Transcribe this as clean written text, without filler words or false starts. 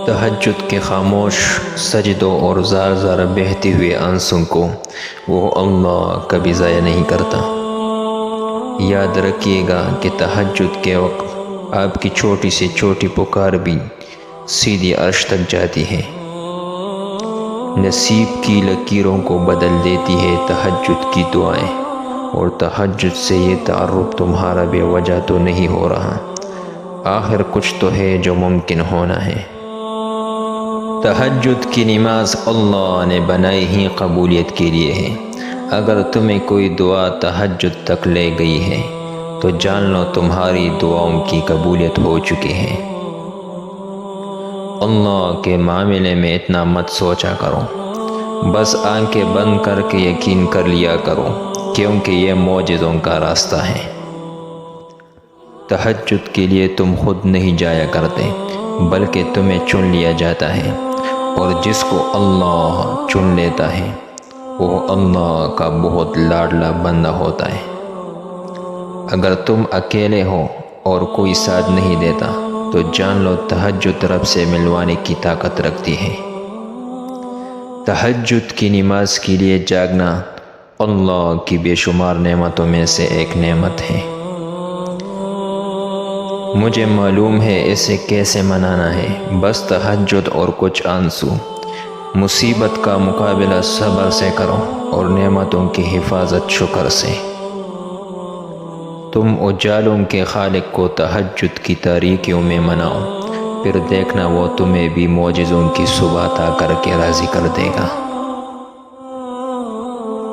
تہجد کے خاموش سجدوں اور زار زار بہتے ہوئے آنسوں کو وہ اللہ کبھی ضائع نہیں کرتا۔ یاد رکھیے گا کہ تہجد کے وقت آپ کی چھوٹی سے چھوٹی پکار بھی سیدھی عرش تک جاتی ہے۔ نصیب کی لکیروں کو بدل دیتی ہے تہجد کی دعائیں، اور تہجد سے یہ تعارف تمہارا بے وجہ تو نہیں ہو رہا، آخر کچھ تو ہے جو ممکن ہونا ہے۔ تہجد کی نماز اللہ نے بنائی ہی قبولیت کے لیے ہے۔ اگر تمہیں کوئی دعا تہجد تک لے گئی ہے تو جان لو تمہاری دعاؤں کی قبولیت ہو چکی ہے۔ اللہ کے معاملے میں اتنا مت سوچا کرو، بس آنکھیں بند کر کے یقین کر لیا کرو، کیونکہ یہ معجزوں کا راستہ ہے۔ تہجد کے لیے تم خود نہیں جایا کرتے، بلکہ تمہیں چن لیا جاتا ہے، اور جس کو اللہ چن لیتا ہے وہ اللہ کا بہت لاڈلا بندہ ہوتا ہے۔ اگر تم اکیلے ہو اور کوئی ساتھ نہیں دیتا تو جان لو تہجد رب سے ملوانے کی طاقت رکھتی ہے۔ تہجد کی نماز کے لیے جاگنا اللہ کی بے شمار نعمتوں میں سے ایک نعمت ہے۔ مجھے معلوم ہے اسے کیسے منانا ہے، بس تہجد اور کچھ آنسو۔ مصیبت کا مقابلہ صبر سے کرو اور نعمتوں کی حفاظت شکر سے۔ تم اجالوں کے خالق کو تہجد کی تاریکیوں میں مناؤ، پھر دیکھنا وہ تمہیں بھی معجزوں کی صبح عطا کر کے راضی کر دے گا۔